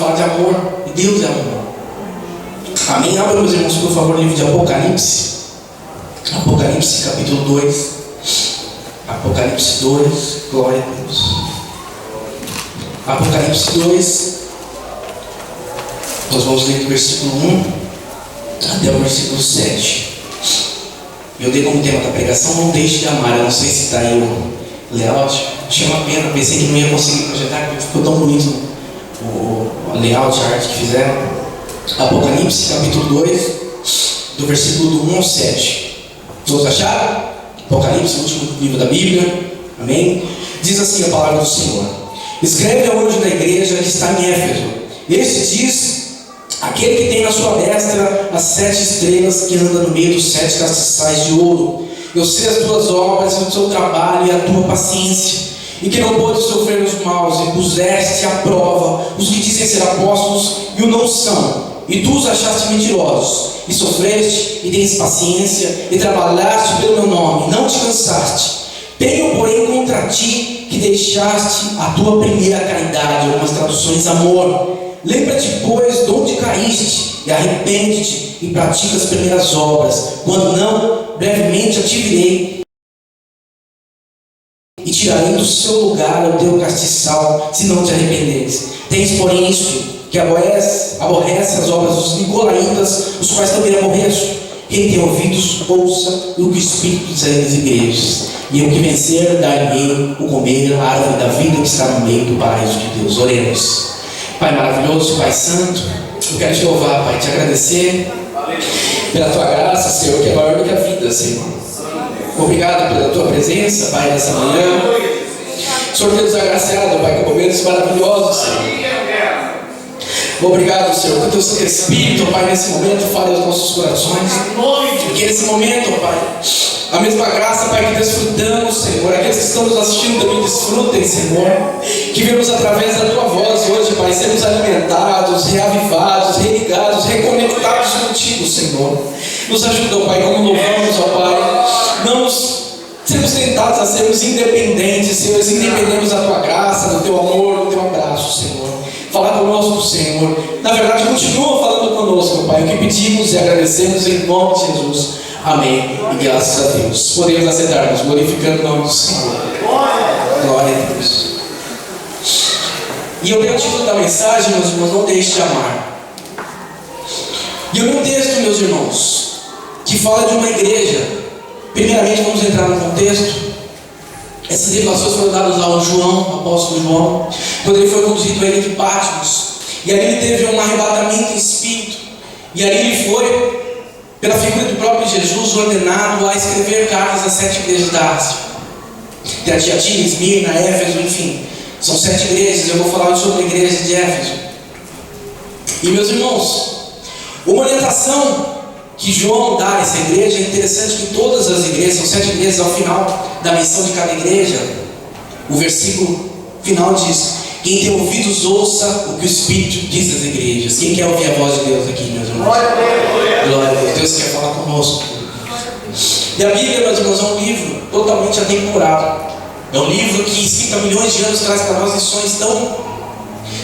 fala de amor, e Deus é amor. Amém? Abra, meus irmãos, por favor, o livro de Apocalipse. Apocalipse capítulo 2. Apocalipse 2, glória a Deus. Apocalipse 2, nós vamos ler do versículo 1 até o versículo 7. Eu dei como tema da pregação: não deixe de amar. Eu não sei se está aí o layout. Achei uma pena, pensei que não ia conseguir projetar, porque ficou tão bonito o layout, a arte que fizeram. Apocalipse capítulo 2, do versículo do 1 ao 7. Todos acharam? Apocalipse, o último livro da Bíblia. Amém? Diz assim a palavra do Senhor: escreve ao anjo da igreja que está em Éfeso. Este diz: aquele que tem na sua destra as 7 estrelas, que anda no meio dos 7 castiçais de ouro. Eu sei as tuas obras, o teu trabalho e a tua paciência, e que não pôde sofrer os maus, e puseste à prova os que dizem ser apóstolos e o não são, e tu os achaste mentirosos, e sofreste, e tens paciência, e trabalhaste pelo meu nome, não te cansaste. Tenho, porém, contra ti que deixaste a tua primeira caridade, algumas traduções, amor. Lembra-te, pois, de onde caíste, e arrepende-te, e pratica as primeiras obras. Quando não, brevemente a te virei, e tirarei do seu lugar o teu castiçal, se não te arrependeres. Tens, porém, isto, que aborrece as obras dos nicolaítas, os quais também aborreço. Quem tem ouvidos, ouça o que o Espírito diz às igrejas. E o que vencer, dar-lhe o comer a árvore da vida que está no meio do paraíso de Deus. Oremos. Pai maravilhoso, Pai santo, eu quero te louvar, Pai, te agradecer pela tua graça, Senhor, que é maior do que a vida, Senhor. Obrigado pela tua presença, Pai, nessa manhã. Senhor Deus agraciado, Pai, com momentos maravilhosos, Senhor. Obrigado, Senhor, que o teu Santo Espírito, Pai, nesse momento fale aos nossos corações. Que nesse momento, Pai, a mesma graça, Pai, que desfrutamos, Senhor, aqueles que estão nos assistindo também desfrutem, Senhor. Que vemos através da tua voz hoje, Pai, sermos alimentados, reavivados, religados, reconectados contigo, Senhor. Nos ajuda, Pai, como louvamos, ó Pai, não nos sermos tentados a sermos independentes, Senhor, independemos da tua graça, do teu amor, do teu abraço, Senhor. Falar conosco, Senhor. Na verdade, continua falando conosco, Pai. O que pedimos e agradecemos em nome de Jesus. Amém. E graças a Deus. Podemos assentar-nos, glorificando o nome do Senhor. Glória a Deus. E eu tenho o título da mensagem, meus irmãos: não deixe de amar. E eu li um texto, meus irmãos, que fala de uma igreja. Primeiramente, vamos entrar no contexto. Essas revelações foram dadas ao João, apóstolo João, quando ele foi conduzido a ilha de Patmos. E ali ele teve um arrebatamento em espírito. E ali ele foi, pela figura do próprio Jesus, ordenado a escrever cartas às 7 igrejas da Ásia. Tem a Tiatira, Esmirna, Éfeso, enfim. São 7 igrejas. Eu vou falar sobre a igreja de Éfeso. E, meus irmãos, uma orientação que João dá a essa igreja é interessante, que todas as igrejas, são 7 igrejas, ao final da menção de cada igreja, o versículo final diz: quem tem ouvidos, ouça o que o Espírito diz às igrejas. Quem quer ouvir a voz de Deus aqui, meus irmãos? Glória a Deus. Deus quer falar conosco. E a Bíblia, meus irmãos, é um livro totalmente atemporal. É um livro que, escrito há milhões de anos, traz para nós lições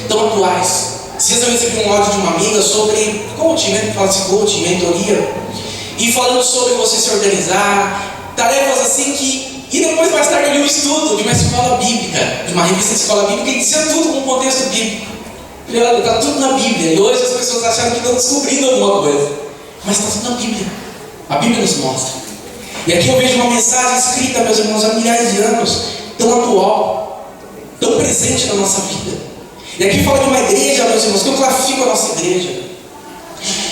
tão atuais. Se eu recebi um áudio de uma amiga sobre coaching, né? Fala-se coaching, mentoria, e falando sobre você se organizar, tarefas assim que... E depois, mais tarde, eu li um estudo de uma escola bíblica, de uma revista de escola bíblica, que dizia tudo com contexto bíblico. Falei, olha, está tudo na Bíblia. E hoje as pessoas acharam que estão descobrindo alguma coisa, mas está tudo na Bíblia. A Bíblia nos mostra. E aqui eu vejo uma mensagem escrita, meus irmãos, há milhares de anos, tão atual, tão presente na nossa vida. E aqui fala de uma igreja, meus irmãos, que eu classifico a nossa igreja.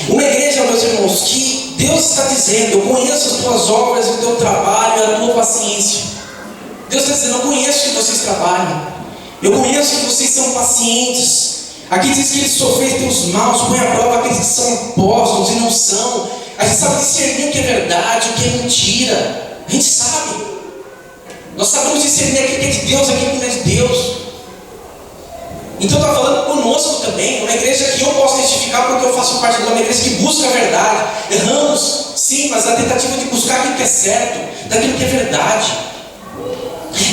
Uma igreja, meus irmãos, que Deus está dizendo: eu conheço as tuas obras, o teu trabalho e a tua paciência. Deus está dizendo: eu conheço que vocês trabalham, eu conheço que vocês são pacientes. Aqui diz que Ele sofreu pelos maus, põe à prova aqueles que são apóstolos e não são. A gente sabe discernir o que é verdade, o que é mentira. A gente sabe. Nós sabemos discernir aquilo que é de Deus, aquilo que não é de Deus. Então está falando conosco também, uma igreja que eu posso testificar, porque eu faço parte de uma igreja que busca a verdade. Erramos, sim, mas na tentativa de buscar aquilo que é certo, daquilo que é verdade.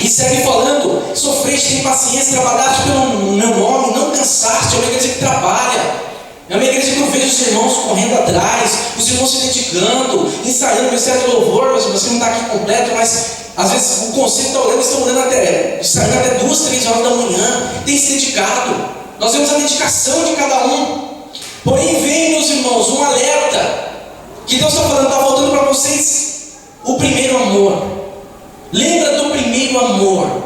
E segue falando: sofreste, tem paciência, trabalhaste pelo meu nome, não cansaste. É uma igreja que trabalha. É uma igreja que eu vejo os irmãos correndo atrás, os irmãos se dedicando, ensaiando o ministério de louvor. Mas você não está aqui completo, mas às vezes o conselho está orando, estão orando saindo até 2, 3 horas da manhã, tem se dedicado. Nós vemos a dedicação de cada um. Porém, vem, meus irmãos, um alerta que Deus está falando, está voltando para vocês o primeiro amor. Lembra do primeiro amor.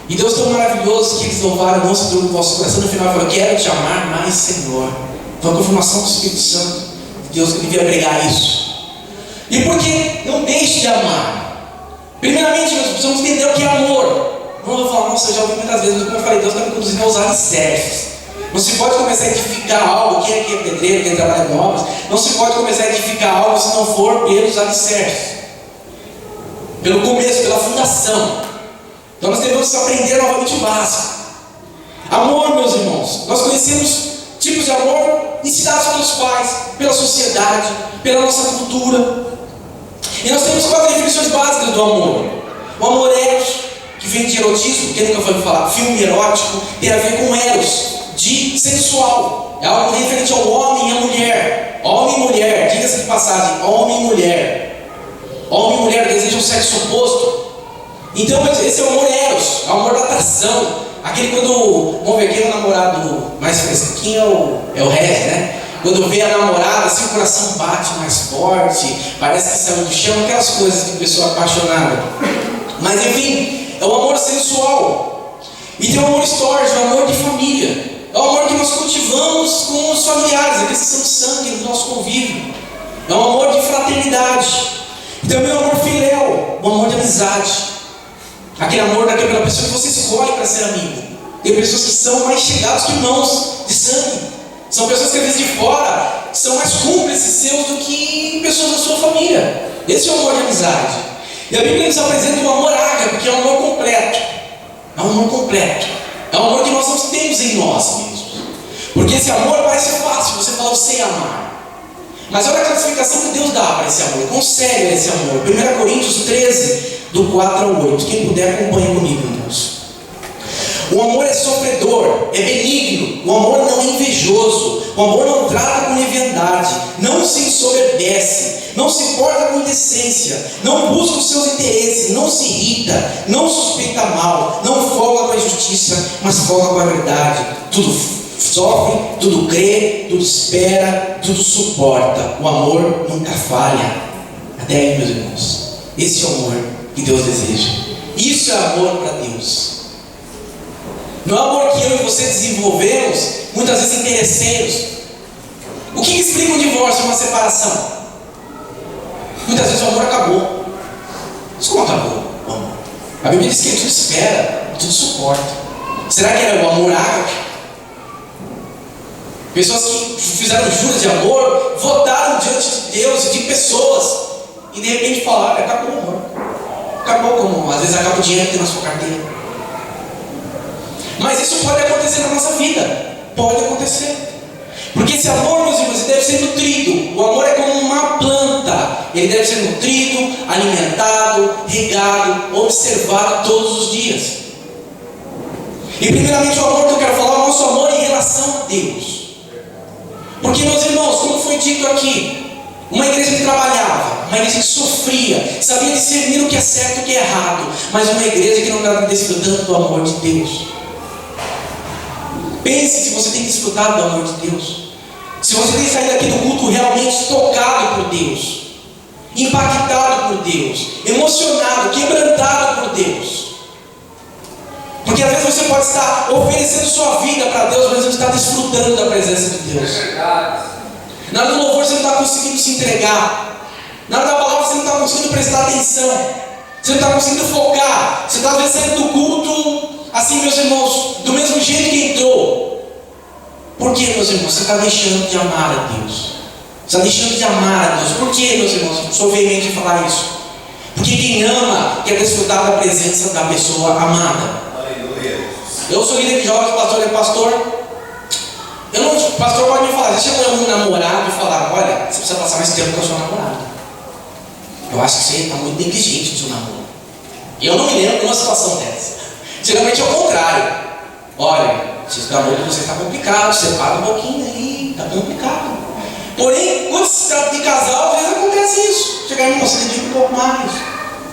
E Deus tão maravilhoso que eles louvaram, não se preocupe com o vosso coração. No final, falou: quero te amar mais, Senhor. Foi a confirmação do Espírito Santo. Deus que devia pregar isso. E por que não deixe de amar? Primeiramente, nós precisamos entender o que é amor. Não vou falar: nossa, eu já ouvi muitas vezes, mas como eu falei, Deus está me conduzindo a usar alicerces. Não se pode começar a edificar algo. Quem aqui é pedreiro, quem trabalha em obras, não se pode começar a edificar algo se não for pelos alicerces, pelo começo, pela fundação. Então nós devemos aprender novamente o básico. Amor, meus irmãos, nós conhecemos tipos de amor ensinados pelos pais, pela sociedade, pela nossa cultura. E nós temos 4 definições básicas do amor. O amor eros, que vem de erotismo, quem nunca foi falar filme erótico, tem a ver com eros, de sensual. É algo referente ao homem e à mulher. Homem e mulher, diga-se de passagem, homem e mulher. Homem e mulher desejam o sexo oposto. Então esse é o amor eros, é o amor da atração. Aquele quando, vamos ver, aquele namorado mais fresquinho é o Red, né? Quando vê a namorada, assim o coração bate mais forte, parece que saiu do chão, aquelas coisas de pessoa apaixonada. Mas enfim, é o amor sensual. E tem o amor histórico, o amor de família. É o amor que nós cultivamos com os familiares, aqueles que são de sangue do nosso convívio. É um amor de fraternidade. E também o amor filéu, o amor de amizade. Aquele amor daquela pessoa que você escolhe para ser amigo. Tem pessoas que são mais chegadas que irmãos de sangue. São pessoas que às vezes de fora são mais cúmplices seus do que pessoas da sua família. Esse é o amor de amizade. E a Bíblia nos apresenta o amor ágape, que é o amor completo. É um amor completo. É um amor que nós não temos em nós mesmos. Porque esse amor parece fácil, você fala: eu sei amar. Mas olha a classificação que Deus dá para esse amor. Quão sério é esse amor? 1 Coríntios 13, do 4 ao 8. Quem puder, acompanha comigo, irmãos. O amor é sofredor, é benigno. O amor não é invejoso. O amor não trata com leviandade. Não se ensoberbece. Não se porta com indecência. Não busca os seus interesses. Não se irrita. Não suspeita mal. Não folga com a injustiça, mas folga com a verdade. Tudo sofre, tudo crê, tudo espera, tudo suporta. O amor nunca falha. Até aí, meus irmãos. Esse é o amor que Deus deseja. Isso é amor para Deus. Não é amor que eu e você desenvolvemos, muitas vezes interesseiros. O que explica um divórcio, uma separação? Muitas vezes o amor acabou. Mas como acabou o amor? A Bíblia diz que ele tudo espera, tudo suporta. Será que era o amor ágape? Pessoas que fizeram juras de amor, votaram diante de Deus e de pessoas, e de repente falaram: acabou o amor. Acabou, como às vezes acaba o dinheiro que tem na sua carteira. Mas isso pode acontecer na nossa vida. Pode acontecer. Porque esse amor, meus irmãos, ele deve ser nutrido. O amor é como uma planta. Ele deve ser nutrido, alimentado, regado, observado todos os dias. E primeiramente o amor que eu quero falar é o nosso amor em relação a Deus. Porque, meus irmãos, como foi dito aqui, uma igreja que trabalhava, uma igreja que sofria, sabia discernir o que é certo e o que é errado, mas uma igreja que não estava desfrutando do amor de Deus. Pense se você tem desfrutado do amor de Deus. Se você tem saído aqui do culto realmente tocado por Deus, impactado por Deus, emocionado, quebrantado por Deus. Porque às vezes você pode estar oferecendo sua vida para Deus, mas não está desfrutando da presença de Deus. Nada do louvor você não está conseguindo se entregar. Nada da palavra você não está conseguindo prestar atenção. Você não está conseguindo focar. Você está às vezes saindo do culto, assim, meus irmãos, do mesmo jeito que entrou. Por que, meus irmãos? Você está deixando de amar a Deus. Você está deixando de amar a Deus. Por que, meus irmãos? Eu sou veemente em falar isso. Porque quem ama quer desfrutar da presença da pessoa amada. Eu sou líder de jovens, pastor é pastor. Eu não, o pastor pode me falar: deixa eu um namorado e falar: olha, você precisa passar mais tempo com a sua namorada. Eu acho que você está muito negligente no seu namoro. Eu não me lembro de uma situação dessa. Geralmente é o contrário. Olha, o amor de você está complicado, separa um pouquinho aí, está complicado. Porém, quando se trata de casal, às vezes acontece isso. Chegar em você dedica um pouco mais,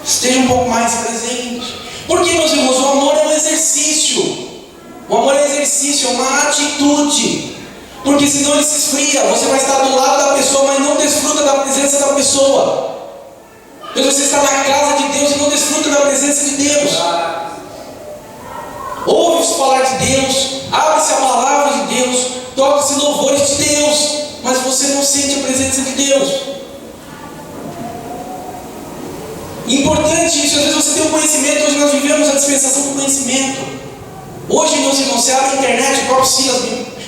esteja um pouco mais presente. Porque, meus irmãos, o amor é um exercício. O amor é um exercício, é uma atitude. Porque senão ele se esfria. Você vai estar do lado da pessoa, mas não desfruta da presença da pessoa. Mas você está na casa de Deus e não desfruta da presença de Deus. Ouve-se falar de Deus, abre-se a palavra de Deus, toca-se louvores de Deus, mas você não sente a presença de Deus. Importante isso, às vezes você tem um conhecimento. Hoje nós vivemos a dispensação do conhecimento. Hoje, meus irmãos, você abre a internet, o próprio Silas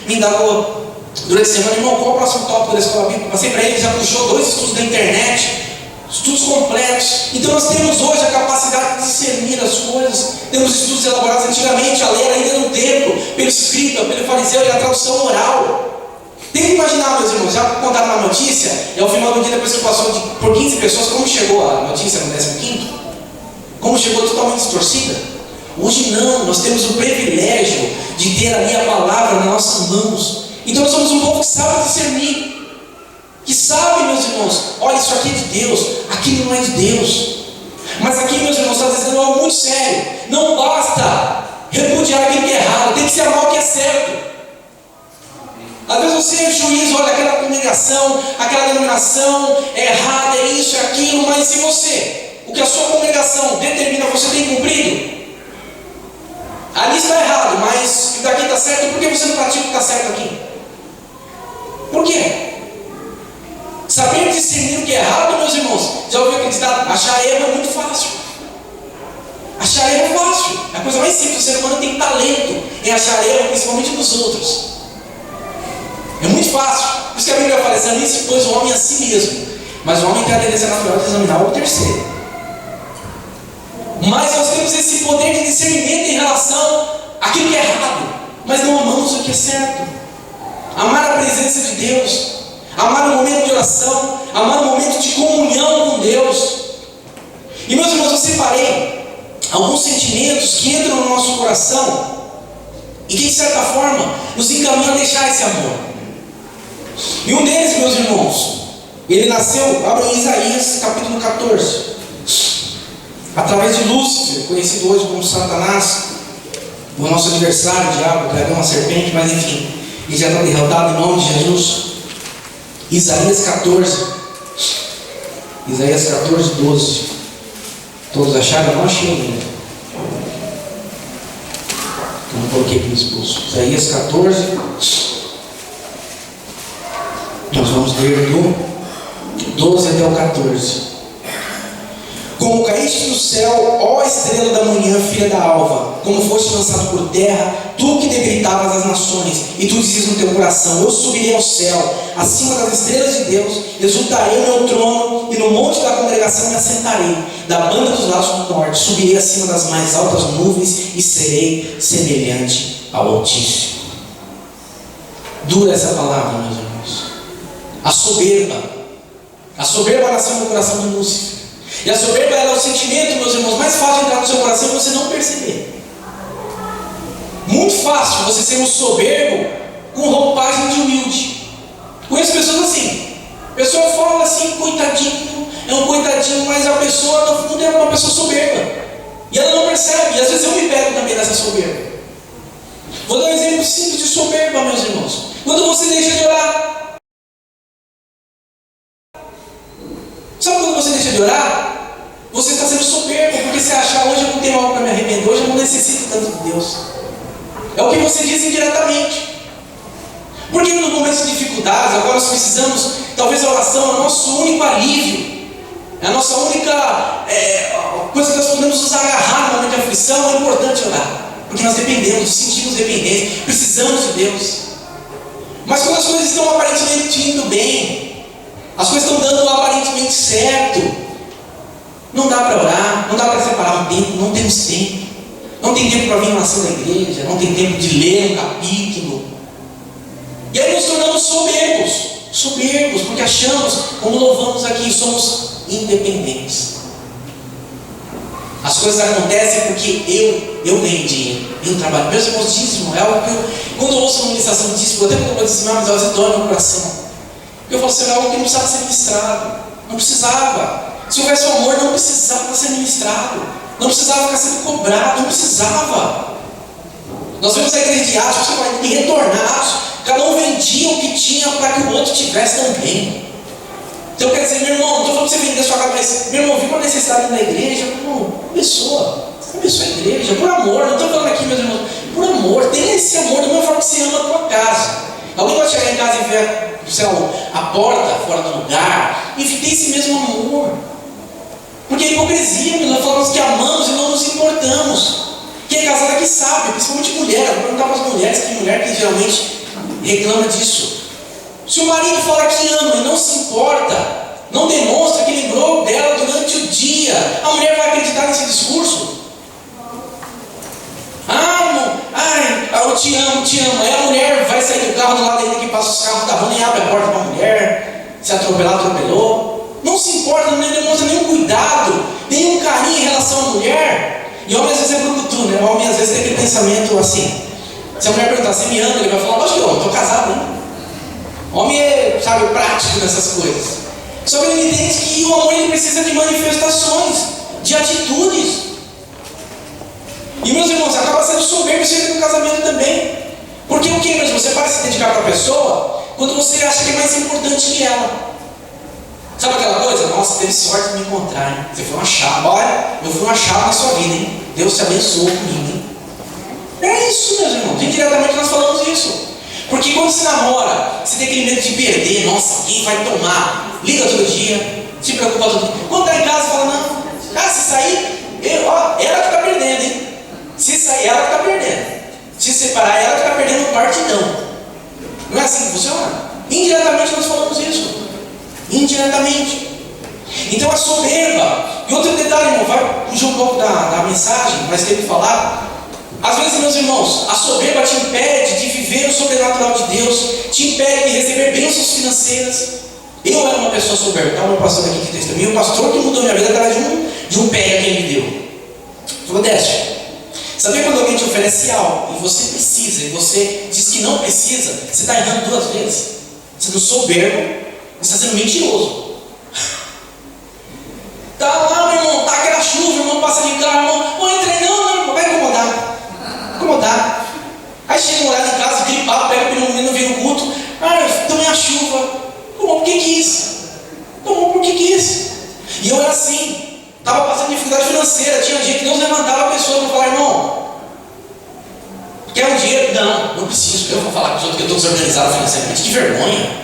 me indagou durante a semana: irmão, qual é o próximo tópico da escola bíblica? Passei para ele, já puxou 2 estudos da internet, estudos completos. Então nós temos hoje a capacidade de discernir as coisas. Temos estudos elaborados antigamente, a lei era ainda no templo, pelo escriba, pelo fariseu, e a tradução oral. Tem que imaginar, meus irmãos, já contaram uma notícia, e ao final do dia, depois que passou por 15 pessoas, como chegou a notícia no 15º? Como chegou totalmente distorcida? Hoje não, nós temos o privilégio de ter ali a palavra nas nossas mãos. Então nós somos um povo que sabe discernir, que sabe, meus irmãos, olha, isso aqui é de Deus, aquilo não é de Deus. Mas aqui, meus irmãos, está dizendo algo muito sério. Não basta repudiar aquilo que é errado, tem que se amar o que é certo. Às vezes você é juiz, olha, aquela congregação, aquela denominação é errada, é isso, é aquilo, mas se você, o que a sua congregação determina, você tem cumprido? Ali está errado, mas o daqui está certo, por que você não pratica o que está certo aqui? Por quê? Saber discernir o que é errado, meus irmãos, já ouviu aquele ditado? Achar erro é muito fácil. Achar erro é fácil, é a coisa mais simples. O ser humano tem talento em achar erro, principalmente dos outros. É muito fácil. Por isso que a Bíblia fala: examine-se, pois, o homem a si mesmo. Mas o homem tem a tendência natural de examinar o terceiro. Mas nós temos esse poder de discernimento em relação àquilo que é errado, mas não amamos o que é certo. Amar a presença de Deus, amar o momento de oração, amar o momento de comunhão com Deus. E, meus irmãos, eu separei alguns sentimentos que entram no nosso coração e que, de certa forma, nos encaminham a deixar esse amor. E um deles, meus irmãos, ele nasceu, abra em Isaías capítulo 14, através de Lúcifer, conhecido hoje como Satanás, o nosso adversário, o diabo, o dragão, a serpente, mas enfim, ele já está derrotado em nome de Jesus. Isaías 14, Isaías 14, 12. Todos acharam? Eu não achei ainda. Eu não coloquei aqui no expulso. Isaías 14. Nós vamos ler do 12 até o 14. Como caíste do céu, ó estrela da manhã, filha da alva, como foste lançado por terra, tu que debilitavas as nações, e tu dizias no teu coração: eu subirei ao céu, acima das estrelas de Deus, exultarei no meu trono, e no monte da congregação me assentarei, da banda dos lados do norte, subirei acima das mais altas nuvens, e serei semelhante ao Altíssimo. Dura essa palavra, meus irmãos. A soberba nasceu no coração de Lúcifer. E a soberba é o sentimento, meus irmãos, mais fácil de entrar no seu coração e você não perceber. Muito fácil você ser um soberbo com roupagem de humilde. Conheço pessoas assim. A pessoa fala assim: coitadinho, é um coitadinho, mas a pessoa no fundo é uma pessoa soberba. E ela não percebe. E às vezes eu me pego também nessa soberba. Vou dar um exemplo simples de soberba, meus irmãos. Quando você deixa de orar. Sabe quando você deixa de orar? Você está sendo soberbo, porque você acha: hoje eu não tenho algo para me arrepender, hoje eu não necessito tanto de Deus. É o que você diz indiretamente. Porque nos momentos de dificuldades, agora nós precisamos, talvez a oração é o nosso único alívio, é a nossa única coisa que nós podemos nos agarrar no momento de aflição. É importante orar, porque nós dependemos, nos sentimos dependentes, precisamos de Deus. Mas quando as coisas estão aparentemente indo bem, as coisas estão dando aparentemente certo, não dá para orar, não dá para separar um tempo, não temos tempo. Não tem tempo para vir na oração da igreja, não tem tempo de ler um capítulo. E aí nos tornamos soberbos, porque achamos, como louvamos aqui, somos independentes. A As coisas acontecem porque eu ganhei dinheiro, eu trabalho. Meus irmãos, dízimo é algo que quando eu ouço uma ministração de dízimo, até quando eu vou dizimar, mas às vezes dói no meu coração. Eu falo assim, é algo que não precisava ser ministrado. Não precisava. Se houvesse um amor, não precisava ser ministrado. Não precisava ficar sendo cobrado, não precisava. Nós vemos a igreja de Atos, você vai retornados. Cada um vendia o que tinha para que o outro tivesse também. Então quer dizer, meu irmão, não estou falando para você vender sua casa, mas meu irmão, viu uma necessidade na igreja, irmão, abençoa a igreja, por amor. Não estou falando aqui, meus irmãos, por amor, tenha esse amor da mesma forma que você ama a tua casa. Alguém vai chegar em casa e ver, sei lá, a porta fora do lugar, e tem esse mesmo amor. Porque é hipocrisia, nós falamos que amamos e não nos importamos. Quem é casado aqui sabe, principalmente mulher. Eu vou perguntar para as mulheres, tem mulher que geralmente reclama disso. Se o marido fala que ama e não se importa, não demonstra que lembrou dela durante o dia, a mulher vai acreditar nesse discurso? Eu te amo, te amo. Aí a mulher vai sair do carro do lado dele que passa os carros da rua, nem abre a porta para a mulher. Se atropelar, atropelou. Não se importa, não demonstra nenhum cuidado, nenhum carinho em relação à mulher. E homem às vezes é brucutu, né? O homem às vezes tem aquele pensamento assim. Se a mulher perguntar, você me ama? Ele vai falar, lógico que eu amo, estou casado, né? Homem é, sabe, prático nessas coisas. Só que ele entende que o amor ele precisa de manifestações, de atitudes. E meus irmãos, acaba sendo soberbo isso no casamento também. Porque o que mesmo? Você para se dedicar para a pessoa quando você acha que é mais importante que ela. Sabe aquela coisa? Nossa, teve sorte de me encontrar, hein? Você foi uma chave. Olha, eu fui uma chave na sua vida, hein? Deus te abençoou comigo, hein? É isso, meus irmãos. Indiretamente nós falamos isso. Porque quando se namora, você tem aquele medo de perder. Nossa, quem vai tomar? Liga todo dia, se preocupa todo dia. Quando está em casa, fala, não. Se sair, ela que está perdendo, hein? Se sair, ela que está perdendo. Se separar, ela que está perdendo um partidão. Não é assim que funciona? Indiretamente nós falamos isso. Indiretamente. Então a soberba. E outro detalhe, irmão, vai fugir um pouco da mensagem, mas tem que falar. Às vezes, meus irmãos, a soberba te impede de viver o sobrenatural de Deus, te impede de receber bênçãos financeiras. Eu era uma pessoa soberba, tá? Meu pastor aqui que testemunha, o pastor que mudou minha vida através de um pé que ele me deu. Falou, Décio, sabia quando alguém te oferece algo e você precisa, e você diz que não precisa, você está errando duas vezes. Você não soberbo, você está sendo mentiroso. Tá lá, meu irmão, tá aquela chuva, irmão, passa de carro, irmão, não entrei, não, vai incomodar. Aí chega um olhar em casa, gripado, pega o pneumonia, não vem no culto. Tomei a chuva. Tomou porque quis. E eu era assim. Estava passando dificuldade financeira. Tinha dia que Deus levantava a pessoa para falar, irmão, quer um dinheiro? Não preciso. Eu vou falar para os outros que eu estou desorganizado financeiramente. Que vergonha.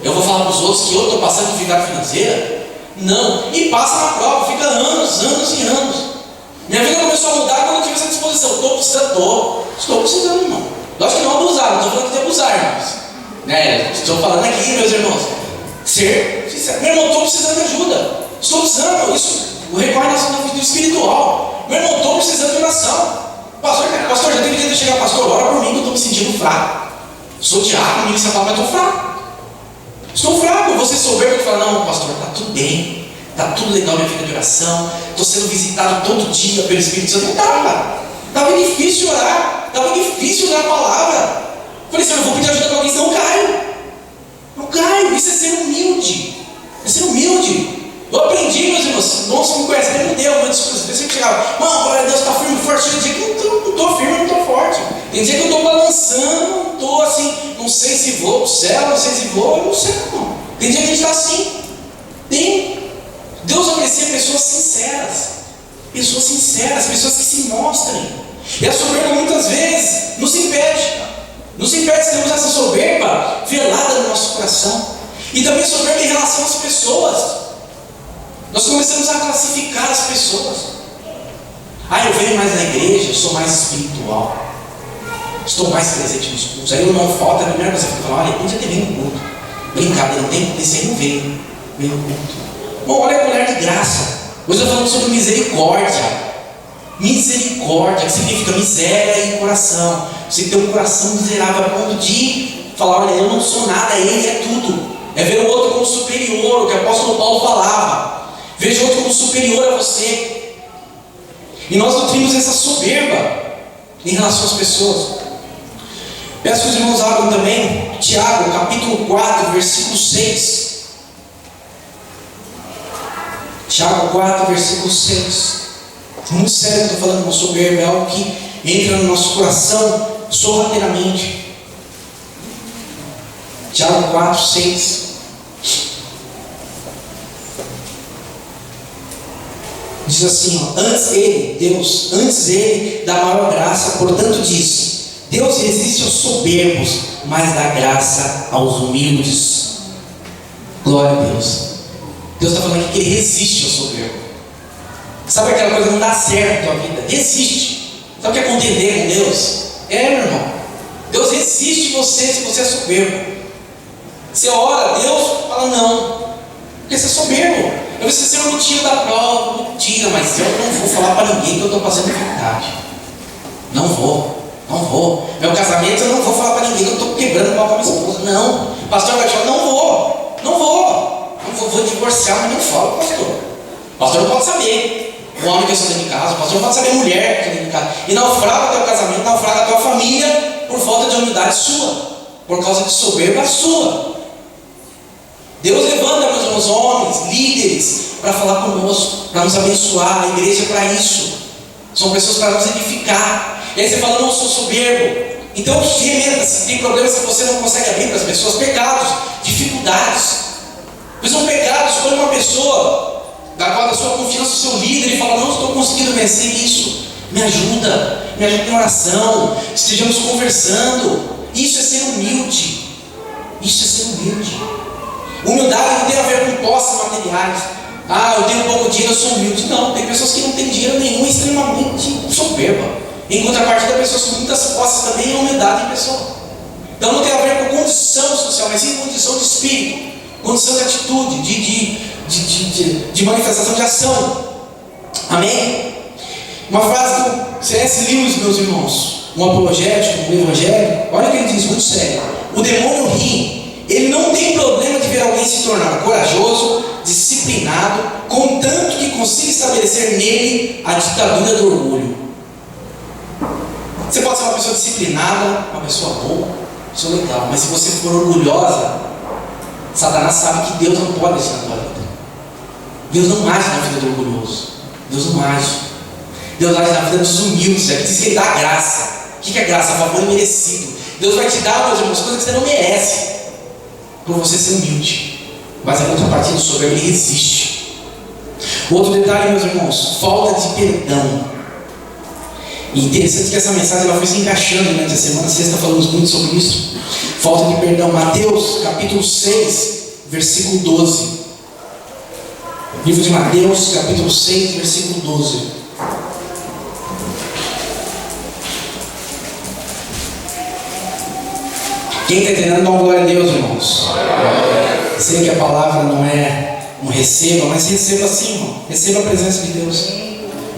Eu vou falar para os outros que eu estou passando dificuldade financeira? Não. E passa na prova, fica anos e anos. Minha vida começou a mudar quando eu tive essa disposição. Estou precisando, irmão. Lógico que não abusar, não estou falando de abusar, irmãos. Estou falando aqui, meus irmãos, ser sincero. Meu irmão, estou precisando de ajuda. Estou precisando, isso recorre no vídeo espiritual. Meu irmão, estou precisando de oração. Pastor, já teve dia de chegar, pastor, ora por mim que eu estou me sentindo fraco. Sou diácono, ministro da palavra, mas estou fraco. Estou fraco. Você soberbo e fala, não, pastor, está tudo bem. Está tudo legal minha vida de oração. Estou sendo visitado todo dia pelo Espírito Santo. Não estava. Estava difícil orar. Estava difícil ler a palavra. Falei, Senhor, eu vou pedir ajuda para alguém, senão eu caio. Eu caio. Isso é ser humilde. É ser humilde. Eu aprendi, meus irmãos. Nossa, me conhece. Até mudei uma discussão. Eu sempre chegava, mano, glória a Deus, está firme, forte. Tem dia que eu não estou firme, não estou forte. Tem dia que eu estou balançando, não estou assim. Não sei se vou para o céu, não sei se vou. Eu não sei, não. Tem dia que a gente está assim. Tem. Deus aprecia pessoas sinceras, pessoas que se mostrem. E a soberba muitas vezes nos impede de termos essa soberba velada no nosso coração. E também soberba em relação às pessoas. Nós começamos a classificar as pessoas. Eu venho mais na igreja, eu sou mais espiritual, estou mais presente nos cultos. Aí o irmão falta, a primeira coisa que eu falo, olha, onde já tem no culto? Brincadeira, não tem, esse aí não veio no culto. Bom, olha a mulher de graça. Hoje eu estou falando sobre misericórdia. Misericórdia, que significa miséria em coração. Você tem um coração miserável a ponto de falar, olha, eu não sou nada, ele é tudo. É ver o outro como superior, o que o apóstolo Paulo falava. Veja o outro como superior a você. E nós nutrimos essa soberba em relação às pessoas. Peço que os irmãos abram também Tiago, capítulo 4, versículo 6. Tiago 4, versículo 6. Muito sério que eu estou falando, uma soberba é algo que entra no nosso coração sorrateiramente. Tiago 4, 6. Diz assim, ó, antes ele dá maior graça, portanto diz, Deus resiste aos soberbos, mas dá graça aos humildes. Glória a Deus. Deus está falando aqui que Ele resiste ao soberbo. Sabe aquela coisa que não dá certo na tua vida? Resiste. Sabe o que é contender com Deus? Meu irmão. Deus resiste você se você é soberbo. Você ora a Deus, fala não. Porque você é soberbo. Eu preciso ser um mentira da prova, mentira, mas eu não vou falar para ninguém que eu estou passando dificuldade. Não vou. Meu casamento eu não vou falar para ninguém que eu estou quebrando o pau com a minha esposa. Não. O pastor vai te falar, não vou divorciar, mas não falo, pastor. O pastor não pode saber. O homem que eu sou dentro de casa, o pastor não pode saber a mulher que eu sou dentro de casa. E naufraga teu casamento, naufraga tua família por falta de humildade sua, por causa de soberba sua. Deus levanta, meus irmãos, homens, líderes, para falar conosco, para nos abençoar. A igreja é para isso. São pessoas para nos edificar. E aí você fala, não sou soberbo. Então remeta-se. Tem problemas que você não consegue abrir para as pessoas, pecados, dificuldades. Pois são pecados. Escolha uma pessoa da qual a sua confiança, o seu líder, e fala, não estou conseguindo vencer isso. Me ajuda em oração. Estejamos conversando. Isso é ser humilde. Humildade não tem a ver com posses materiais. Eu tenho pouco dinheiro, eu sou humilde. Não, tem pessoas que não têm dinheiro nenhum, extremamente soberba. Em contrapartida, pessoas com muitas posses também, humildade em pessoa. Então não tem a ver com condição social, mas sim condição de espírito, condição de atitude, de manifestação de ação. Amém? Uma frase do C.S. Lewis, meus irmãos, um apologético, um evangelho. Olha o que ele diz, muito sério. O demônio ri. Ele não tem problema de ver alguém se tornar corajoso, disciplinado, contanto que consiga estabelecer nele a ditadura do orgulho. Você pode ser uma pessoa disciplinada, uma pessoa boa, isso é legal, mas se você for orgulhosa, Satanás sabe que Deus não pode estar na tua vida. Deus não age na vida do orgulhoso. Deus não age. Deus age na vida dos humildes. Ele diz que Ele dá graça. O que é graça? Favor imerecido. Deus vai te dar, meus irmãos, coisas que você não merece, por você ser humilde. Mas a contrapartida do soberbo, ele resiste. Outro detalhe, meus irmãos, falta de perdão. E interessante que essa mensagem ela foi se encaixando durante a semana. Sexta falamos muito sobre isso. Falta de perdão. Mateus capítulo 6, versículo 12. Livro de Mateus capítulo 6, versículo 12. Quem está entendendo, dá uma glória a Deus, irmãos. Sei que a palavra não é um receba, mas receba sim, irmão. Receba a presença de Deus.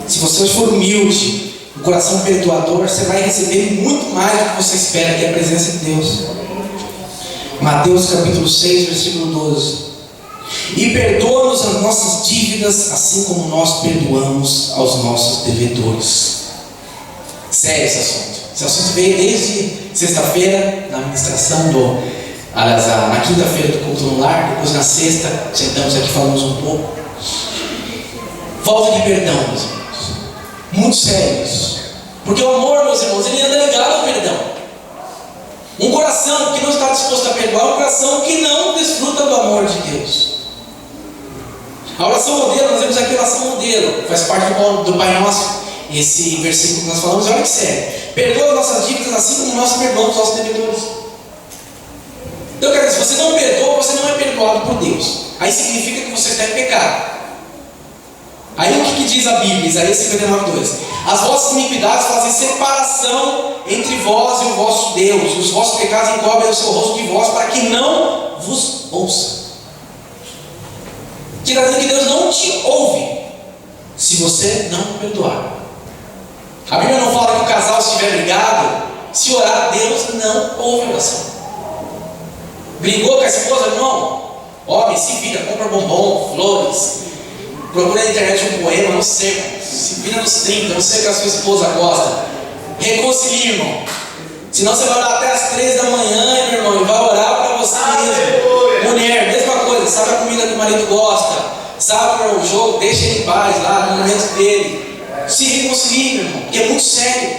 Se você for humilde, um coração perdoador, você vai receber muito mais do que você espera, que é a presença de Deus. Mateus capítulo 6, versículo 12. E perdoa-nos as nossas dívidas, assim como nós perdoamos aos nossos devedores. Sério esse assunto. Esse assunto veio desde sexta-feira, na ministração na quinta-feira do culto no lar, depois na sexta, sentamos aqui e falamos um pouco. Falta de perdão, meus irmãos. Muito sério isso. Porque o amor, meus irmãos, ele anda ligado ao perdão. Um coração que não está disposto a perdoar é um coração que não desfruta do amor de Deus. A oração modelo, nós vemos aqui a oração modelo, faz parte do Pai Nosso. Esse versículo que nós falamos, olha que sério. Perdoa as nossas dívidas assim como nós perdoamos os nossos devedores. Então, quer dizer, se você não perdoa, você não é perdoado por Deus. Aí significa que você está em pecado. Aí o que diz a Bíblia? Isaías 59:2. As vossas iniquidades fazem separação entre vós e o vosso Deus, e os vossos pecados encobrem o seu rosto de vós, para que não vos ouça. Que está dizendo que Deus não te ouve se você não perdoar. A Bíblia não fala que o casal estiver brigado, se orar, Deus não ouve a oração. Brigou com a esposa, irmão? Homem, se vira, compra bombom, flores, Procura na internet um poema, não sei, se vira nos 30, não sei o que a sua esposa gosta. Reconcilie, irmão. Senão você vai orar até as 3 da manhã, meu irmão, e vai orar para você mesmo. Mulher, mesma coisa, sabe a comida que o marido gosta, sabe o jogo, deixa ele em paz lá no momento dele. Se reconcilie, meu irmão, porque é muito sério.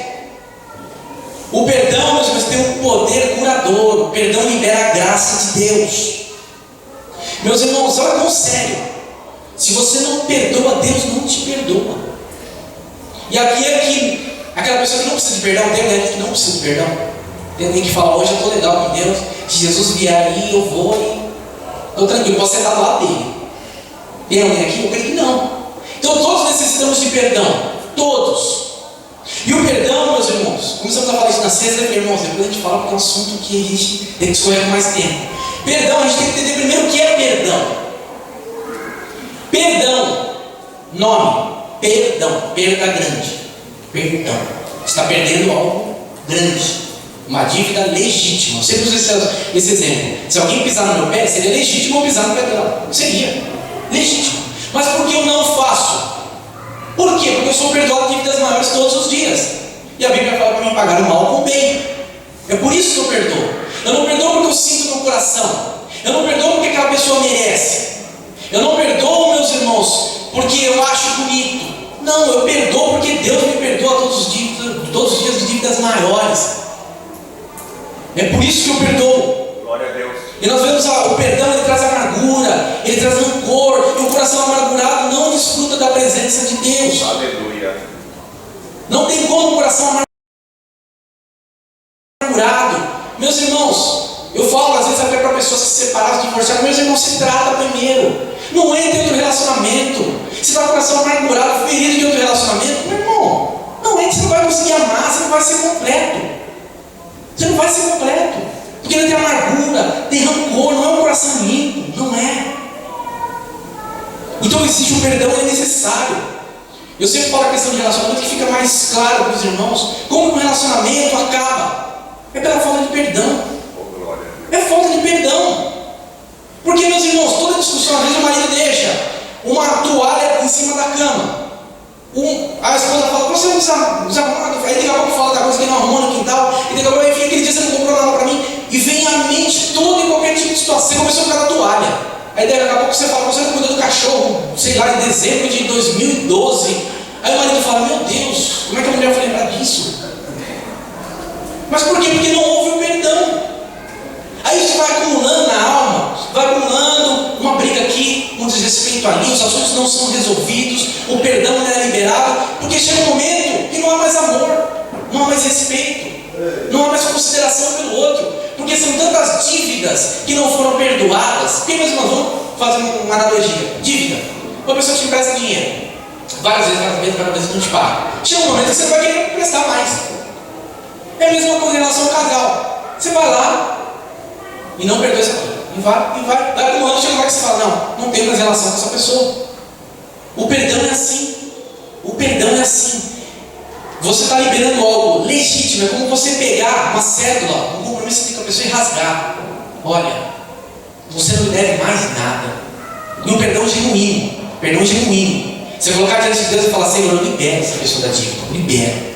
O perdão, meus irmãos, tem um poder curador. O perdão libera a graça de Deus. Meus irmãos, olha tão sério. Se você não perdoa, Deus não te perdoa. E aqui é que aquela pessoa que não precisa de perdão, tem gente que não precisa de perdão. Tem alguém que fala, hoje eu estou legal com Deus, se Jesus vier aí, eu vou e estou tranquilo, posso sentar do lado dele. Tem alguém aqui? Eu creio que não. Então todos necessitamos de perdão. Todos. E o perdão, meus irmãos, começamos a falar isso na sexta, irmãos, depois a gente fala porque é um assunto que a gente tem que escolher com mais tempo. Perdão, a gente tem que entender primeiro o que é perdão. Perdão, nome, perdão, perda grande. Perdão. Você está perdendo algo grande, uma dívida legítima. Eu sempre uso esse exemplo. Se alguém pisar no meu pé, seria legítimo eu pisar no pé dela. Seria legítimo. Mas por que eu não faço? Por quê? Porque eu sou perdoado de dívidas maiores todos os dias. E a Bíblia fala para mim pagar o mal com o bem. É por isso que eu perdoo. Eu não perdoo porque eu sinto no coração. Eu não perdoo porque aquela pessoa merece. Eu não perdoo, meus irmãos, porque eu acho bonito. Não, eu perdoo porque Deus me perdoa todos os dias de dívidas maiores. É por isso que eu perdoo. Glória a Deus. E nós vemos o perdão, ele traz amargura, ele traz rancor, e o coração amargurado não desfruta da presença de Deus. Aleluia. Não tem como o coração amargurado. Meus irmãos, eu falo às vezes até para pessoas que se separaram, se divorciaram, meus irmãos, se trata primeiro. Não entra em outro relacionamento. Se está com o coração amargurado, ferido de outro relacionamento, meu irmão, não entra, você não vai conseguir amar, você não vai ser completo. Você não vai ser completo. Porque ele tem amargura, tem rancor, não é um coração limpo, não é. Então existe um perdão, é necessário. Eu sempre falo a questão de relacionamento que fica mais claro para os irmãos. Como um relacionamento acaba? É pela falta de perdão. É falta de perdão. Porque, meus irmãos, toda discussão, às vezes o marido deixa uma toalha em cima da cama. A esposa fala, você não desarrumado. Aí daqui a pouco fala da coisa que não arrumou no quintal. E daqui a pouco, enfim, aquele dia você não comprou nada para mim. E vem a mente toda em qualquer tipo de situação. Você começou a ficar na toalha. Aí daqui a pouco você fala, você não cuidou do cachorro, sei lá, em dezembro de 2012. Aí o marido fala, meu Deus, como é que a mulher vai lembrar disso? Mas por quê? Porque não houve o perdão. Aí isso vai acumulando na alma, vai acumulando uma briga aqui, um desrespeito ali, os assuntos não são resolvidos, o perdão não é liberado, porque chega um momento que não há mais amor, não há mais respeito, não há mais consideração pelo outro, porque são tantas dívidas que não foram perdoadas. Porque meus irmãos, vamos fazer uma analogia. Dívida, uma pessoa te empresta dinheiro, várias vezes não te paga. Chega um momento que você vai querer prestar mais. É a mesma coisa em relação ao casal. Você vai lá e não perdoa essa coisa. E vai acumulando, chega uma hora que você fala, não tenho mais relação com essa pessoa. O perdão é assim. O perdão é assim. Você está liberando algo legítimo. É como você pegar uma cédula, um compromisso que tem com a pessoa e rasgar. Olha, você não me deve mais nada. E um perdão genuíno. Perdão genuíno. Você colocar diante de Deus e falar, Senhor, eu libero essa pessoa da dívida. Eu libero.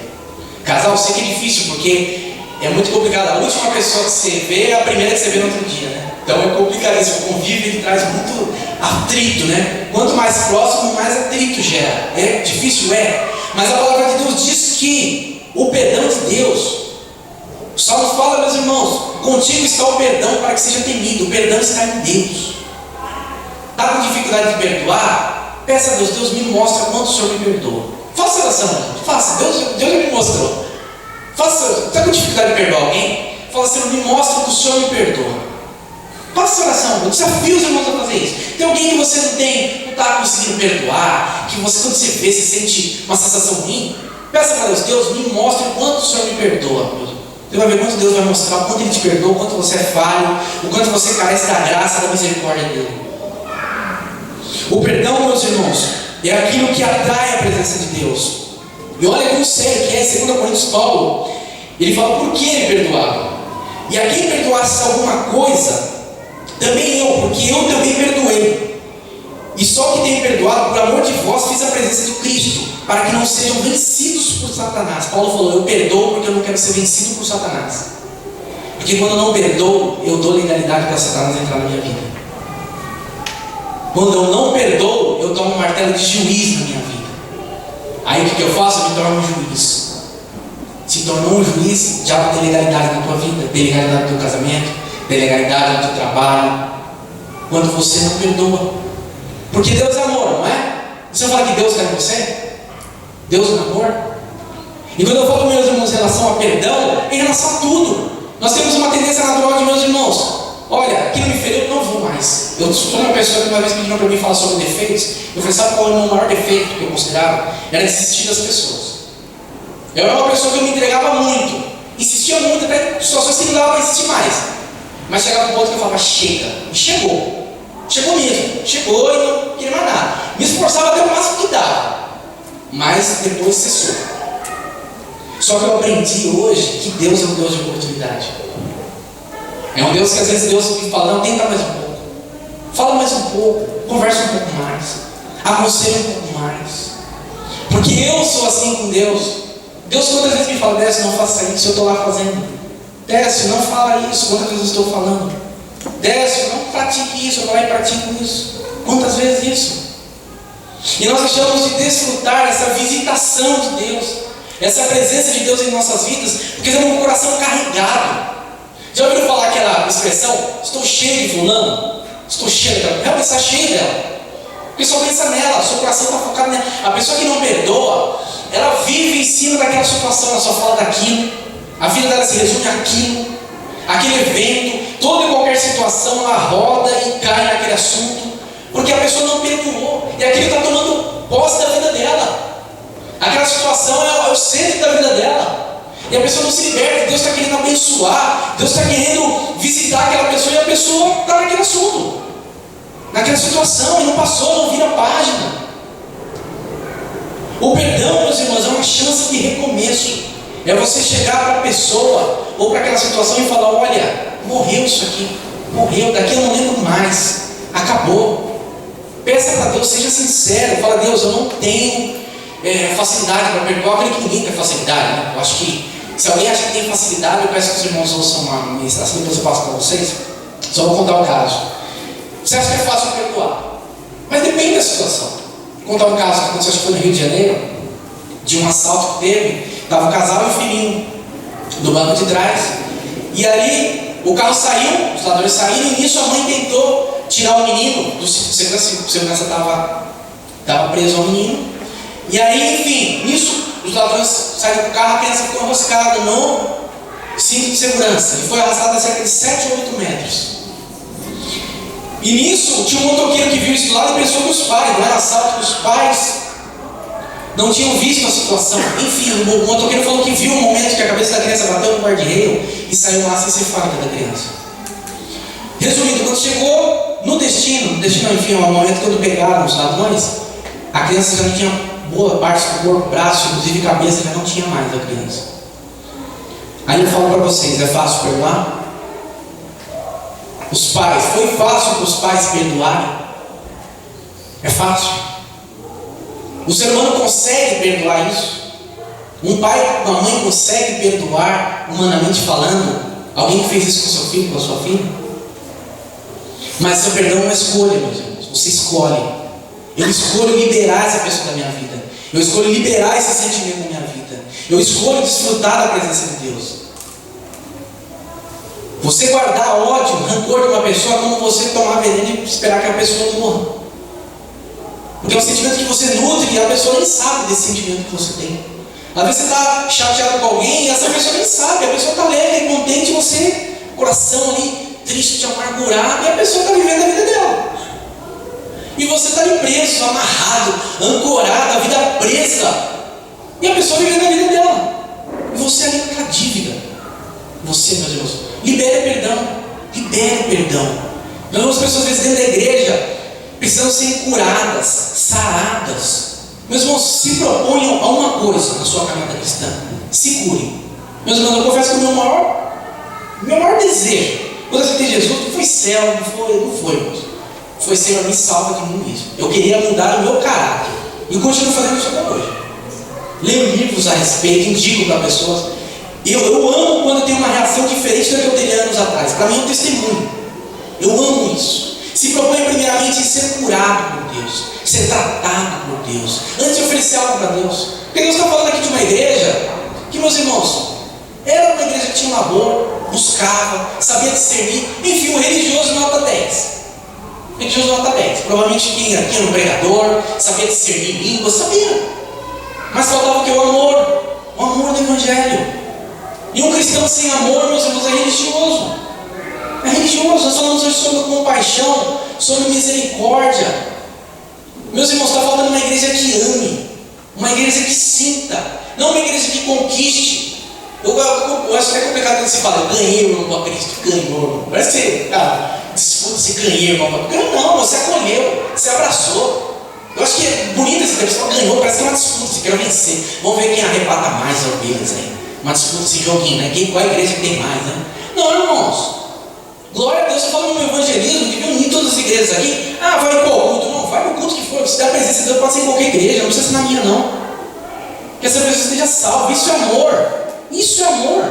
Casal, eu sei que é difícil, porque é muito complicado. A última pessoa que você vê é a primeira que você vê no outro dia, né? Então é complicadíssimo. O convívio ele traz muito atrito, né? Quanto mais próximo, mais atrito gera. É difícil, é. Mas a palavra de Deus diz que o perdão de Deus, o Salmo fala, meus irmãos, contigo está o perdão para que seja temido. O perdão está em Deus. Está com dificuldade de perdoar? Peça a Deus, Deus me mostra quanto o Senhor me perdoa. Faça oração, faça, Deus já me mostrou. Faça, está com dificuldade de perdoar alguém? Fala, Senhor, me mostra que o Senhor me perdoa. Faça oração, eu desafio os irmãos a fazer isso. Tem alguém que você não está conseguindo perdoar, que você, quando você vê, você sente uma sensação ruim? Peça para Deus, Deus, me mostre o quanto o Senhor me perdoa. Você vai ver quanto Deus vai mostrar, o quanto Ele te perdoa, o quanto você é falho, o quanto você carece da graça, da misericórdia dEle. O perdão, meus irmãos, é aquilo que atrai a presença de Deus. E olha como sério que é, 2 Coríntios Paulo, ele fala por que ele perdoava. E a quem perdoasse alguma coisa, também eu, porque eu também perdoei. E só Só que tenho perdoado, por amor de vós, fiz a presença de Cristo, para que não sejam vencidos por Satanás. Paulo falou, eu perdoo porque eu não quero ser vencido por Satanás. Porque quando eu não perdoo, eu dou legalidade para Satanás entrar na minha vida. Quando eu não perdoo, eu tomo um martelo de juiz na minha vida. Aí o que eu faço? Eu me torno um juiz. Se tornou um juiz, já tem legalidade na tua vida, tem legalidade no teu casamento, tem legalidade no teu trabalho. Quando você não perdoa. Porque Deus é amor, não é? Você fala que Deus quer você? Deus é amor. E quando eu falo, meus irmãos, em relação a perdão, em relação a tudo, nós temos uma tendência natural de, meus irmãos, olha, aquilo me feriu, eu não vou mais. Eu sou uma pessoa que uma vez pediram para mim falar sobre defeitos. Eu falei, sabe qual é o meu maior defeito que eu considerava? Era desistir das pessoas. Eu era uma pessoa que eu me entregava muito, insistia muito, até em situações que não dava para insistir mais. Mas chegava um ponto que eu falava, chega, e chegou. Chegou mesmo, chegou e não queria mais nada. Me esforçava até o máximo que dava, mas depois cessou. Só que eu aprendi hoje que Deus é um Deus de oportunidade. É um Deus que às vezes Deus me fala, não, tenta mais um pouco, fala mais um pouco, conversa um pouco mais, aconselha um pouco mais. Porque eu sou assim com Deus. Deus quantas vezes me fala, desce, não faça isso, eu estou lá fazendo. Desce, não fala isso, quantas vezes eu estou falando. Desce, não pratique isso, eu vou lá e pratico isso. Quantas vezes isso? E nós deixamos de desfrutar essa visitação de Deus, essa presença de Deus em nossas vidas, porque temos um coração carregado. Já ouviram falar aquela expressão, estou cheio de fulano? Estou cheio dela. Realmente está cheio dela. O pessoal pensa nela, o seu coração está focado nela. A pessoa que não perdoa, ela vive em cima daquela situação, ela só fala daquilo. A vida dela se resume àquilo, aquele evento, toda e qualquer situação ela roda e cai naquele assunto, porque a pessoa não perdoou, e aquilo está tomando posse da vida dela. Aquela situação é o centro da vida dela, e a pessoa não se liberta. Deus está querendo abençoar, Deus está querendo visitar aquela pessoa, e a pessoa está naquele assunto, naquela situação, e não passou, não vira a página. O perdão, meus irmãos, é uma chance de recomeço. É você chegar para a pessoa ou para aquela situação e falar, olha, morreu isso aqui, morreu, daqui eu não lembro mais, acabou. Peça para Deus, seja sincero, fala, Deus, eu não tenho facilidade para perdoar. Eu creio que ninguém tem facilidade, né? Eu acho que se alguém acha que tem facilidade, eu peço que os irmãos ouçam uma ministração, depois eu passo para vocês. Só vou contar um caso. Você acha que é fácil perdoar? Mas depende da situação. Vou contar um caso que aconteceu, acho que foi no Rio de Janeiro, de um assalto que teve. Estava um casal e o filhinho do banco de trás. E ali o carro saiu, os ladrões saíram, e nisso a mãe tentou tirar o menino do segurança. O segurança estava preso ao menino. E aí, enfim, nisso os ladrões saíram do carro, a criança ficou enroscada no cinto de segurança e foi arrastada a cerca de 7 ou 8 metros. E nisso tinha um motoqueiro que viu isso lá e pensou que os pais, não era assalto, que os pais não tinham visto a situação. Enfim, o motoqueiro falou que viu um momento que a cabeça da criança bateu no guarda-reio e saiu lá sem ser fábrica da criança. Resumindo, quando chegou no destino, enfim, ao momento quando pegaram os ladrões, a criança já não tinha boa parte do corpo, braço, inclusive cabeça, já não tinha mais da criança. Aí eu falo para vocês, é fácil perdoar? Os pais, foi fácil para os pais perdoarem? É fácil. O ser humano consegue perdoar isso? Um pai, uma mãe consegue perdoar, humanamente falando, alguém que fez isso com seu filho, com a sua filha? Mas seu perdão é uma escolha, meus irmãos. Você escolhe. Eu escolho liberar essa pessoa da minha vida. Eu escolho liberar esse sentimento da minha vida. Eu escolho desfrutar da presença de Deus. Você guardar ódio, rancor de uma pessoa é como você tomar veneno e esperar que a pessoa morra. Porque é um sentimento que você nutre e a pessoa nem sabe desse sentimento que você tem. Às vezes você está chateado com alguém e essa pessoa nem sabe. A pessoa está alegre, contente, e você, coração ali, triste, amargurado, e a pessoa está vivendo a vida dela. E você está ali preso, amarrado, ancorado, a vida presa. E a pessoa vivendo a vida dela. E você ali com a dívida. Você, meus irmãos, libere perdão. Libere perdão. Algumas pessoas, às vezes, dentro da igreja, precisam ser curadas, saradas. Meus irmãos, se proponham a uma coisa na sua caminhada cristã. Se curem. Meus irmãos, eu confesso que o meu maior desejo, quando eu aceitei Jesus, não foi céu, não foi, irmãos. foi: Senhor, me salva de mim mesmo. Eu queria mudar o meu caráter. E continuo fazendo isso até hoje. Leio livros a respeito, indico para pessoas. Eu amo quando eu tenho uma reação diferente da que eu teria anos atrás. Para mim é um testemunho. Eu amo isso. Se propõe primeiramente em ser curado por Deus, ser tratado por Deus, antes de oferecer algo para Deus. Porque Deus está falando aqui de uma igreja que, meus irmãos, era uma igreja que tinha um amor, buscava, sabia discernir. Enfim, o religioso nota 10. Religioso nota 10. Provavelmente quem era um pregador, sabia discernir línguas, sabia. Mas faltava o que? O amor. O amor do Evangelho. E um cristão sem amor, meus irmãos, é religioso. É religioso. Nós falamos hoje sobre compaixão, sobre misericórdia. Meus irmãos, está faltando uma igreja que ame, uma igreja que sinta, não uma igreja que conquiste. Eu acho que é complicado quando você fala: eu ganhei o irmão para Cristo. Ganhou, irmão. Parece que você, disputa, você ganhou o irmão para Cristo. Não, você acolheu, você abraçou. Eu acho que é bonito esse tempo. Você fala: ganhou, parece que é uma disputa, você quer vencer. Vamos ver quem arrebata mais ovelhas aí. Uma disputa, esse joguinho, né? Qual a igreja que tem mais, né? Não, irmãos. Glória a Deus. Eu falo no meu evangelismo, devia unir todas as igrejas aqui. Vai em qual culto? Não, vai no culto que for. Se der a presença de Deus, pode ser em qualquer igreja, não precisa ser na minha, não. Que essa pessoa esteja salva. Isso é amor. Isso é amor.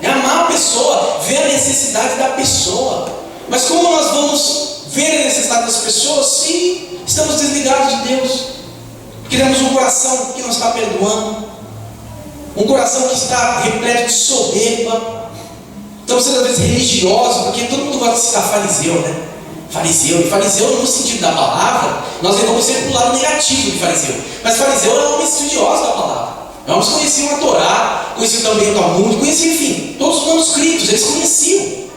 É amar a pessoa, ver a necessidade da pessoa. Mas como nós vamos ver a necessidade das pessoas se estamos desligados de Deus? Queremos um coração que não está perdoando, um coração que está repleto de soberba. Estamos sendo às vezes religiosos, porque todo mundo gosta de citar fariseu, né? Fariseu, e fariseu no sentido da palavra, nós levamos sempre para o lado negativo de fariseu. Mas fariseu era um homem estudioso da palavra. Homens conheciam a Torá, conheciam também o Talmud, conheciam, enfim, todos os manuscritos, eles conheciam.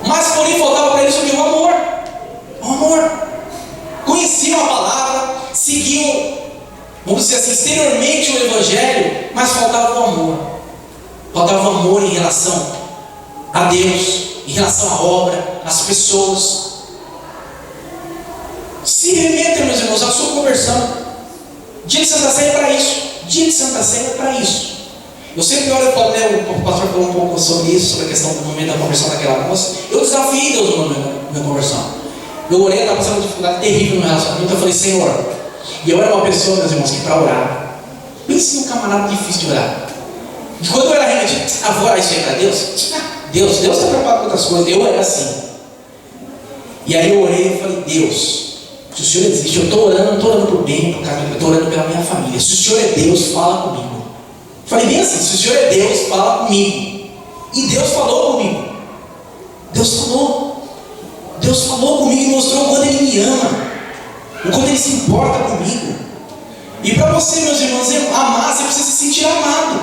Mas porém faltava para eles o que? O amor. O amor. Conheciam a palavra, seguiam, vamos dizer assim, exteriormente o Evangelho, mas faltava o amor. Faltava o amor em relação a Deus, em relação à obra, às pessoas. Se remetam, meus irmãos, à sua conversão. Dia de Santa Ceia é para isso. Dia de Santa Ceia é para isso. Eu sempre olho, o pastor falou um pouco sobre isso, sobre a questão do momento da conversão daquela moça. Eu desafiei Deus no momento da minha conversão. Eu orei, estava passando uma dificuldade terrível no relacionamento. Eu falei: Senhor. E eu era uma pessoa, meus irmãos, que para orar, pense num camarada difícil de orar. E quando eu era realmente, vou orar isso aí para Deus. Deus está preocupado com outras coisas. Eu era assim. E aí eu orei e falei: Deus, se o Senhor existe, eu estou orando, não estou orando por bem, por casamento, eu estou orando pela minha família. Se o Senhor é Deus, fala comigo. Falei bem assim: se o Senhor é Deus, fala comigo. E Deus falou comigo. Deus falou. Deus falou comigo e mostrou o quanto Ele me ama, o quanto Ele se importa comigo. E para você, meus irmãos, amar, você precisa se sentir amado.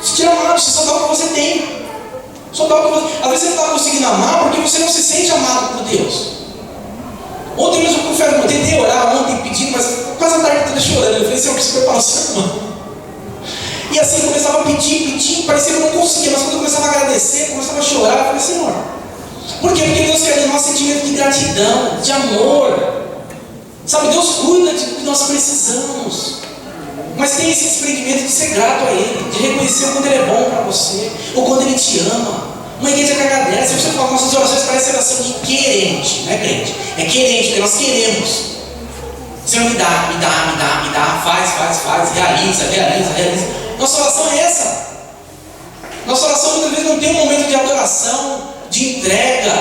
Se sentir amado, você só dá o que você tem. Só dá o que você... Às vezes você não está conseguindo amar porque você não se sente amado por Deus. Ontem mesmo eu tentei orar ontem pedindo, mas quase a tarde toda chorando. Eu falei: Senhor, eu preciso preparar o sermão. E assim eu começava a pedir, parecia que eu não conseguia, mas quando eu começava a agradecer, começava a chorar, eu falei: Senhor. Por quê? Porque Deus quer de nós sentimento de gratidão, de amor. Sabe, Deus cuida de que nós precisamos. Mas tem esse desprendimento de ser grato a Ele, de reconhecer o quanto Ele é bom para você, o quanto Ele te ama. Uma igreja que agradece. Você fala: nossas orações parecem oração de querente, não é crente, é querente, porque nós queremos. Senhor, me dá, faz, realiza. Nossa oração é essa. Nossa oração muitas vezes não tem um momento de adoração, de entrega,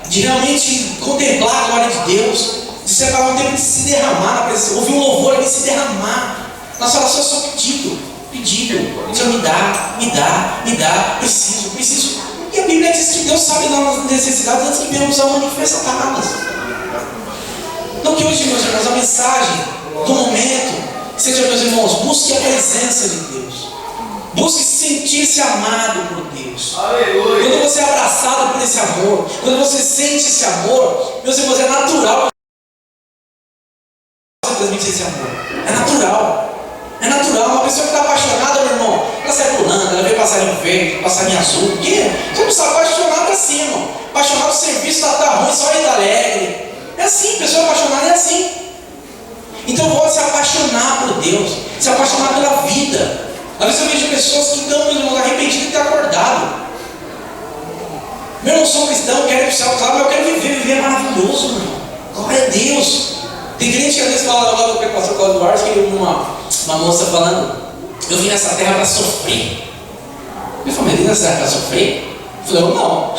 de realmente contemplar a glória de Deus, de separar um tempo de se derramar na presença, ouvir um louvor e se derramar. Nossa oração é só pedido. Senhor, me dá, preciso. E a Bíblia diz que Deus sabe das nossas necessidades antes que venhamos a manifestá-las. Então que hoje, meus irmãos, a mensagem do momento seja, meus irmãos, busque a presença de Deus. Busque sentir-se amado por Deus. Aleluia. Quando você é abraçado por esse amor, quando você sente esse amor, meus irmãos, é natural você transmitir esse amor. É natural. Uma pessoa que está apaixonada, meu irmão, ela sai pulando, ela vê passarinho verde, passarinho azul. Por quê? Você não está apaixonado assim, irmão. Apaixonado, o serviço está ruim, só ele está alegre. É assim, pessoa apaixonada é assim. Então pode se apaixonar por Deus, se apaixonar pela vida. Às vezes eu vejo pessoas que estão, meus irmãos, arrependidas de ter acordado. Eu não sou cristão, quero ir para o céu, claro, mas eu quero viver é maravilhoso, meu irmão. Glória a Deus. Tem crente que às vezes fala lá do pastor Cláudio Duarte, que ele viu uma moça falando, eu vim nessa terra para sofrer. Eu falei, mas vim nessa terra para sofrer? Eu falei, não.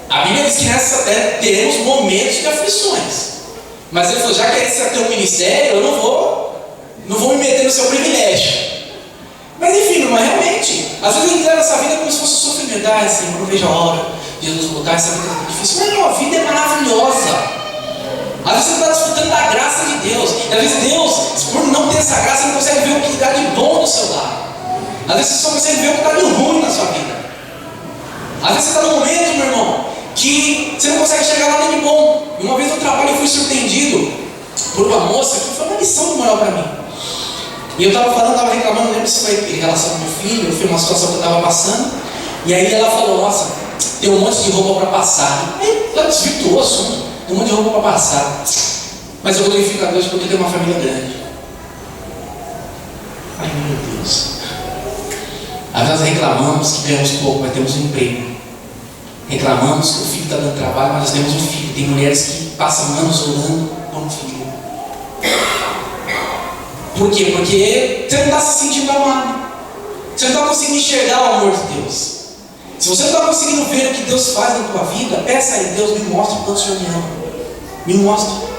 A Bíblia diz que nessa terra teremos momentos de aflições. Mas ele falou, já que esse é teu ministério, eu não vou me meter no seu privilégio. Mas enfim, irmão, realmente, às vezes a gente leva essa vida como se fosse um sofrimento. Ah, Senhor, não vejo a hora de Jesus voltar, essa vida é difícil. Mas não, a vida é maravilhosa. Às vezes você está desfrutando da graça de Deus. E às vezes Deus, por não ter essa graça, não consegue ver o que dá de bom do seu lado. Às vezes você só consegue ver o que está de ruim na sua vida. Às vezes você está num momento, meu irmão, que você não consegue chegar lá nem de bom. E uma vez no trabalho eu fui surpreendido por uma moça que foi uma lição maior para mim. E eu estava falando, estava reclamando, não lembro se foi em relação ao meu filho, foi uma situação que eu estava passando. E aí ela falou, nossa, tem um monte de roupa para passar. Aí ela desvirtuou o assunto, tem um monte de roupa para passar. Mas eu glorifico a Deus porque eu tenho uma família grande. Ai meu Deus. Às vezes reclamamos que ganhamos pouco, mas temos um emprego. Reclamamos que o filho está dando trabalho, mas nós temos um filho. Tem mulheres que passam anos orando por um filho. Por quê? Porque você não está se sentindo amado. Você não está conseguindo enxergar o amor de Deus. Se você não está conseguindo ver o que Deus faz na tua vida, peça aí, Deus me mostre o quanto o Senhor me ama. Me mostre.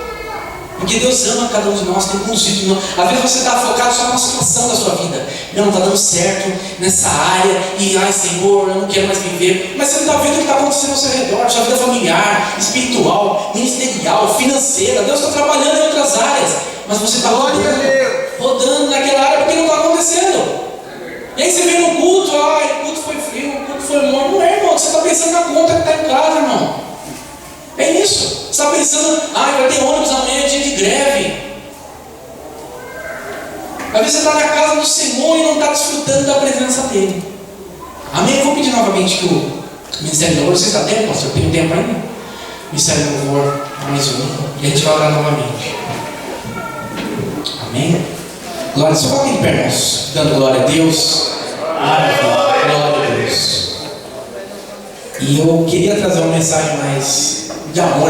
Porque Deus ama cada um de nós, tem consigo de nós. Às vezes você está focado só na situação da sua vida. Não está dando certo nessa área. E, ai Senhor, eu não quero mais viver. Mas você não está vendo o que está acontecendo ao seu redor. Sua vida familiar, espiritual, ministerial, financeira. Deus está trabalhando em outras áreas. Mas você está rodando naquela área porque não está acontecendo. E aí você vem no culto, o culto foi frio, o culto foi morno. Não é, irmão, você está pensando na conta que está em casa, irmão. É isso. Você está pensando, vai ter ônibus amanhã, é dia de greve. Às vezes você está na casa do Senhor e não está desfrutando da presença dEle. Amém? Eu vou pedir novamente que o Ministério do Louvor, você está tempo, pastor? Tem tempo ainda? Ministério do Louvor, mais um. E a gente vai orar novamente. Amém? Glória, só coloque em pé, irmãos, dando glória a Deus. Glória a Deus. E eu queria trazer uma mensagem mais de amor.